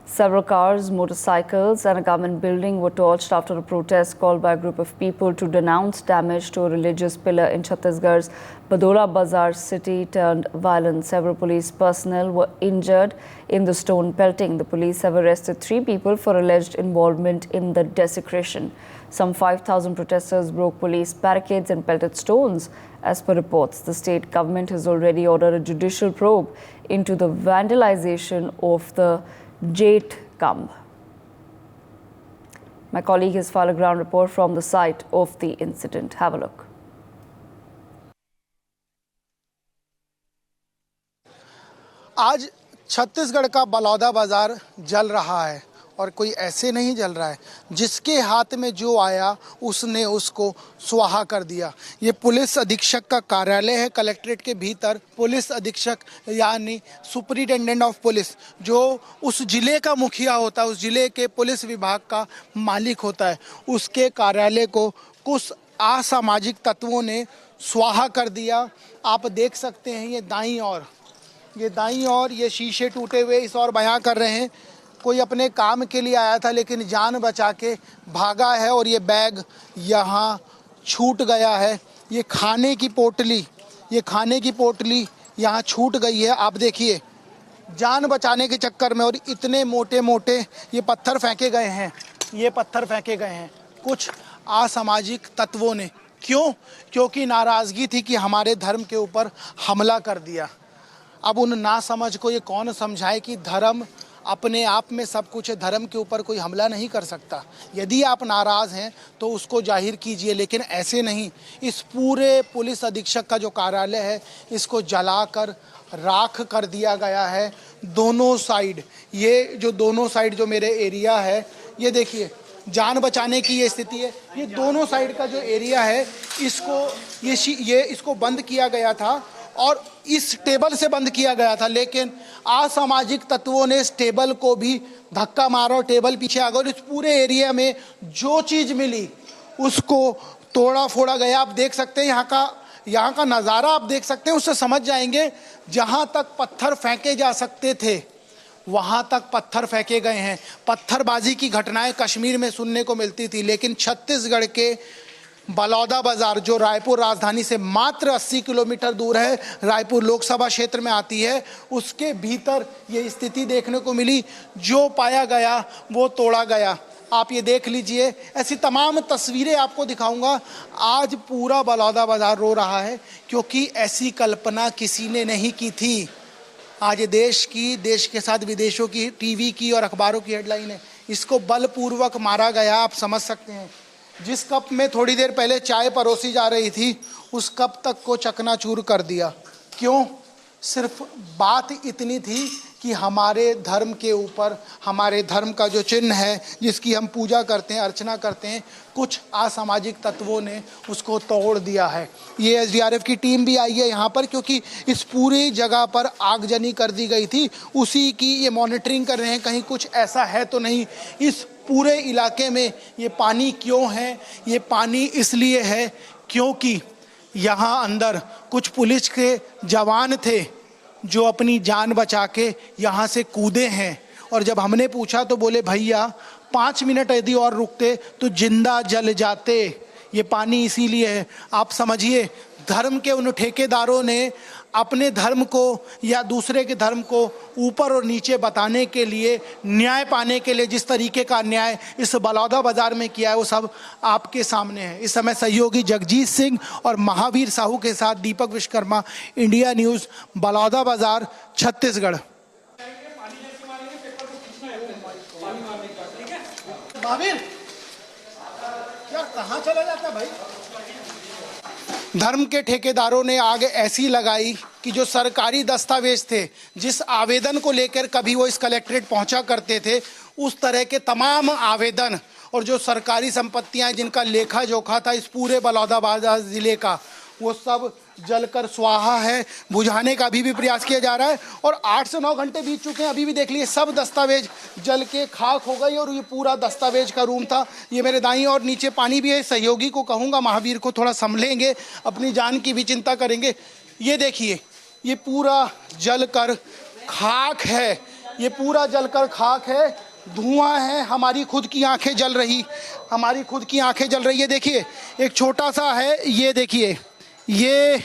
Several cars, motorcycles, and a government building were torched after a protest called by a group of people to denounce damage to a religious pillar in Chhattisgarh's Badola Bazar city turned violent. Several police personnel were injured in the stone pelting. The police have arrested 3 people for alleged involvement in the desecration. Some 5,000 protesters broke police barricades and pelted stones. As per reports, the state government has already ordered a judicial probe into the vandalization of the Jait Kamb. My colleague has filed a ground report from the site of the incident. Have a look. आज छत्तीसगढ़ का बलौदा बाजार जल रहा है और कोई ऐसे नहीं जल रहा है, जिसके हाथ में जो आया उसने उसको स्वाहा कर दिया। ये पुलिस अधीक्षक का कार्यालय है कलेक्ट्रेट के भीतर। पुलिस अधीक्षक यानी सुपरिटेंडेंट ऑफ पुलिस जो उस जिले का मुखिया होता है, उस जिले के पुलिस विभाग का मालिक होता है, उसके कार्यालय को कुछ असामाजिक तत्वों ने स्वाहा कर दिया। आप देख सकते हैं ये दाईं ओर ये शीशे टूटे हुए इस ओर बयां कर रहे हैं। कोई अपने काम के लिए आया था लेकिन जान बचा के भागा है और ये बैग यहाँ छूट गया है। ये खाने की पोटली यहाँ छूट गई है। आप देखिए, जान बचाने के चक्कर में और इतने मोटे मोटे ये पत्थर फेंके गए हैं कुछ असामाजिक तत्वों ने। क्योंकि नाराज़गी थी कि हमारे धर्म के ऊपर हमला कर दिया। अब उन नासमझ को ये कौन समझाए कि धर्म अपने आप में सब कुछ है, धर्म के ऊपर कोई हमला नहीं कर सकता। यदि आप नाराज़ हैं तो उसको जाहिर कीजिए, लेकिन ऐसे नहीं। इस पूरे पुलिस अधीक्षक का जो कार्यालय है इसको जलाकर राख कर दिया गया है। दोनों साइड जो मेरे एरिया है, ये देखिए, जान बचाने की ये स्थिति है। ये दोनों साइड का जो एरिया है इसको बंद किया गया था और इस टेबल से बंद किया गया था, लेकिन असामाजिक तत्वों ने इस टेबल को भी धक्का मारा और टेबल पीछे आ गया और इस पूरे एरिया में जो चीज़ मिली उसको तोड़ा फोड़ा गया। आप देख सकते हैं यहाँ का नज़ारा आप देख सकते हैं, उससे समझ जाएंगे जहाँ तक पत्थर फेंके जा सकते थे वहाँ तक पत्थर फेंके गए हैं। पत्थरबाजी की घटनाएं कश्मीर में सुनने को मिलती थी, लेकिन छत्तीसगढ़ के बलौदा बाजार जो रायपुर राजधानी से मात्र 80 किलोमीटर दूर है, रायपुर लोकसभा क्षेत्र में आती है, उसके भीतर ये स्थिति देखने को मिली। जो पाया गया वो तोड़ा गया। आप ये देख लीजिए, ऐसी तमाम तस्वीरें आपको दिखाऊंगा। आज पूरा बलौदा बाजार रो रहा है क्योंकि ऐसी कल्पना किसी ने नहीं की थी। आज देश के साथ विदेशों की टीवी की और अखबारों की हेडलाइन है, इसको बलपूर्वक मारा गया। आप समझ सकते हैं, जिस कप में थोड़ी देर पहले चाय परोसी जा रही थी उस कप तक को चकनाचूर कर दिया। क्यों? सिर्फ बात इतनी थी कि हमारे धर्म के ऊपर, हमारे धर्म का जो चिन्ह है जिसकी हम पूजा करते हैं, अर्चना करते हैं, कुछ असामाजिक तत्वों ने उसको तोड़ दिया है। ये एसडीआरएफ की टीम भी आई है यहाँ पर क्योंकि इस पूरी जगह पर आगजनी कर दी गई थी। उसी की ये मॉनिटरिंग कर रहे हैं कहीं कुछ ऐसा है तो नहीं। इस पूरे इलाके में ये पानी क्यों है? ये पानी इसलिए है क्योंकि यहाँ अंदर कुछ पुलिस के जवान थे जो अपनी जान बचा के यहाँ से कूदे हैं और जब हमने पूछा तो बोले भैया 5 मिनट यदि और रुकते तो जिंदा जल जाते। ये पानी इसीलिए है। आप समझिए, धर्म के उन ठेकेदारों ने अपने धर्म को या दूसरे के धर्म को ऊपर और नीचे बताने के लिए, न्याय पाने के लिए जिस तरीके का न्याय इस बलौदा बाजार में किया है वो सब आपके सामने है। इस समय सहयोगी जगजीत सिंह और महावीर साहू के साथ दीपक विश्वकर्मा, इंडिया न्यूज़, बलौदा बाजार, छत्तीसगढ़। महावीर यार कहाँ चला जाता भाई? धर्म के ठेकेदारों ने आग ऐसी लगाई कि जो सरकारी दस्तावेज थे, जिस आवेदन को लेकर कभी वो इस कलेक्ट्रेट पहुंचा करते थे, उस तरह के तमाम आवेदन और जो सरकारी संपत्तियां जिनका लेखा जोखा था इस पूरे बलौदा बाजार ज़िले का, वो सब जलकर स्वाहा है। बुझाने का अभी भी प्रयास किया जा रहा है और 8 से 9 घंटे बीत चुके हैं। अभी भी देख लीजिए, सब दस्तावेज जल के खाक हो गई और ये पूरा दस्तावेज का रूम था। ये मेरे दाईं और नीचे पानी भी है। सहयोगी को कहूँगा, महावीर को थोड़ा संभलेंगे, अपनी जान की भी चिंता करेंगे। ये देखिए, ये पूरा जल कर खाक है। ये पूरा जलकर खाक है, धुआं है, हमारी खुद की आंखें जल रही, हमारी खुद की आंखें जल रही है। देखिए एक छोटा सा है, ये देखिए, ये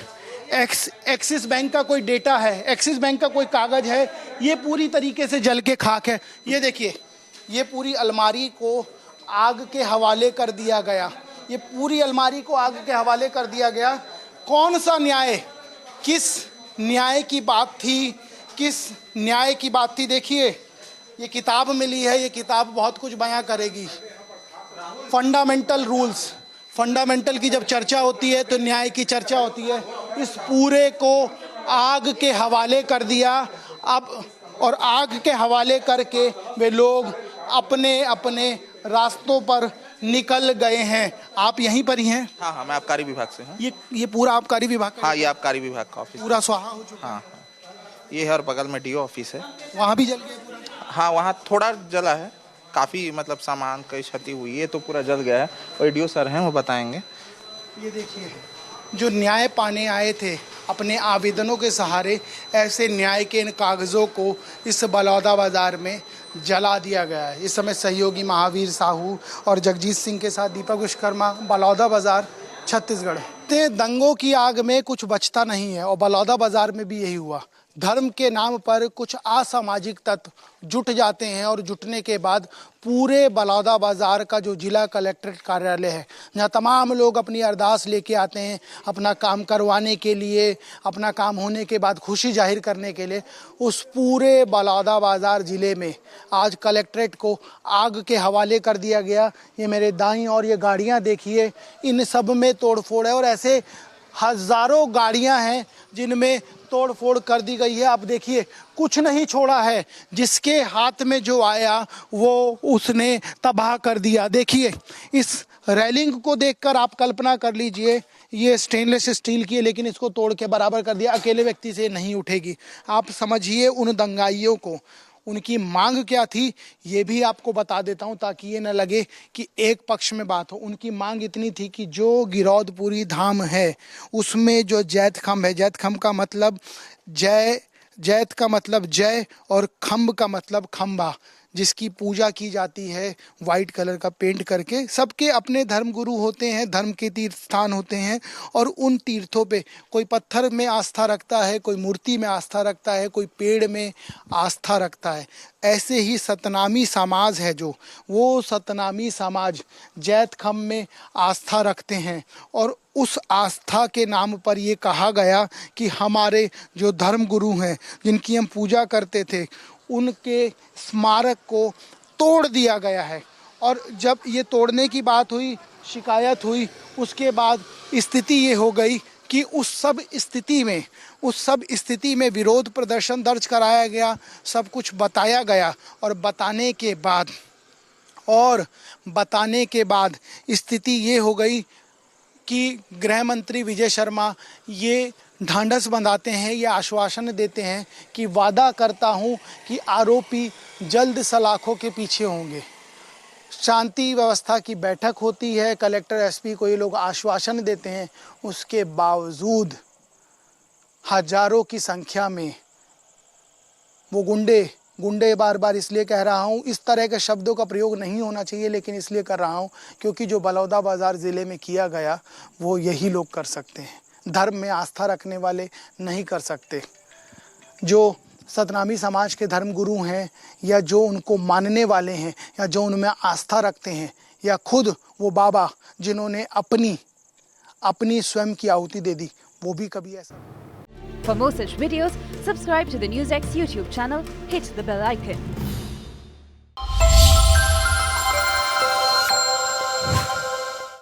एक्सिस बैंक का कोई डेटा है, एक्सिस बैंक का कोई कागज है, ये पूरी तरीके से जल के खाक है। ये देखिए, ये पूरी अलमारी को आग के हवाले कर दिया गया, ये पूरी अलमारी को आग के हवाले कर दिया गया। कौन सा न्याय, किस न्याय की बात थी, किस न्याय की बात थी? देखिए ये किताब मिली है, ये किताब बहुत कुछ बयां करेगी। फंडामेंटल रूल्स, फंडामेंटल की जब चर्चा होती है तो न्याय की चर्चा होती है। इस पूरे को आग के हवाले कर दिया अब, और आग के हवाले करके वे लोग अपने अपने रास्तों पर निकल गए हैं। आप यहीं पर ही हैं? हाँ हाँ, मैं आबकारी विभाग से हूँ। ये पूरा आबकारी विभाग का? हाँ, ये आबकारी विभाग का ऑफिस पूरा स्वाहा हो चुका? हाँ, ये है, और बगल में डीओ ऑफिस है। वहाँ भी जल गया पूरा? हाँ, वहाँ थोड़ा जला है, काफ़ी मतलब सामान कई क्षति हुई है, तो पूरा जल गया है, और डीओ सर हैं वो बताएंगे। ये देखिए, जो न्याय पाने आए थे अपने आवेदनों के सहारे, ऐसे न्याय के इन कागज़ों को इस बलौदा बाज़ार में जला दिया गया है। इस समय सहयोगी महावीर साहू और जगजीत सिंह के साथ दीपक विश्वकर्मा, बलौदा बाज़ार, छत्तीसगढ़। दंगों की आग में कुछ बचता नहीं है, और बलौदा बाज़ार में भी यही हुआ। धर्म के नाम पर कुछ असामाजिक तत्व जुट जाते हैं, और जुटने के बाद पूरे बलौदा बाज़ार का जो जिला कलेक्ट्रेट कार्यालय है, जहाँ तमाम लोग अपनी अरदास लेके आते हैं अपना काम करवाने के लिए, अपना काम होने के बाद खुशी जाहिर करने के लिए, उस पूरे बलौदा बाज़ार ज़िले में आज कलेक्ट्रेट को आग के हवाले कर दिया गया। ये मेरे दाईं और ये गाड़ियाँ देखिए, इन सब में तोड़फोड़ है, और ऐसे हज़ारों गाड़ियाँ हैं जिनमें तोड़ फोड़ कर दी गई है। अब देखिए, कुछ नहीं छोड़ा है, जिसके हाथ में जो आया वो उसने तबाह कर दिया। देखिए इस रेलिंग को देखकर आप कल्पना कर लीजिए, ये स्टेनलेस स्टील की है, लेकिन इसको तोड़ के बराबर कर दिया। अकेले व्यक्ति से नहीं उठेगी। आप समझिए उन दंगाइयों को, उनकी मांग क्या थी ये भी आपको बता देता हूं, ताकि ये न लगे कि एक पक्ष में बात हो। उनकी मांग इतनी थी कि जो गिरौदपुरी धाम है उसमें जो जैत खम्भ है, जैत खम्भ का मतलब जय, जैत का मतलब जय और खम्भ का मतलब खम्भा, जिसकी पूजा की जाती है वाइट कलर का पेंट करके। सबके अपने धर्म गुरु होते हैं, धर्म के तीर्थ स्थान होते हैं, और उन तीर्थों पे कोई पत्थर में आस्था रखता है, कोई मूर्ति में आस्था रखता है, कोई पेड़ में आस्था रखता है। ऐसे ही सतनामी समाज है जो, वो सतनामी समाज जैत खम्भ में आस्था रखते हैं, और उस आस्था के नाम पर ये कहा गया कि हमारे जो धर्म गुरु हैं जिनकी हम पूजा करते थे, उनके स्मारक को तोड़ दिया गया है। और जब ये तोड़ने की बात हुई, शिकायत हुई, उसके बाद स्थिति ये हो गई कि उस सब स्थिति में विरोध प्रदर्शन दर्ज कराया गया, सब कुछ बताया गया, और बताने के बाद स्थिति ये हो गई कि गृह मंत्री विजय शर्मा ये ढांढस बंधाते हैं, ये आश्वासन देते हैं कि वादा करता हूं कि आरोपी जल्द सलाखों के पीछे होंगे। शांति व्यवस्था की बैठक होती है, कलेक्टर एसपी को ये लोग आश्वासन देते हैं, उसके बावजूद हजारों की संख्या में वो गुंडे बार बार इसलिए कह रहा हूँ, इस तरह के शब्दों का प्रयोग नहीं होना चाहिए, लेकिन इसलिए कर रहा हूँ क्योंकि जो बलौदा बाज़ार ज़िले में किया गया वो यही लोग कर सकते हैं। धर्म में आस्था रखने वाले नहीं कर सकते। जो सतनामी समाज के धर्म गुरु हैं, या जो उनको मानने वाले हैं, या जो उनमें आस्था रखते हैं, या खुद वो बाबा जिन्होंने अपनी स्वयं की आहुति दे दी, वो भी कभी ऐसा। For more such videos, subscribe to the NewsX YouTube channel, hit the bell icon.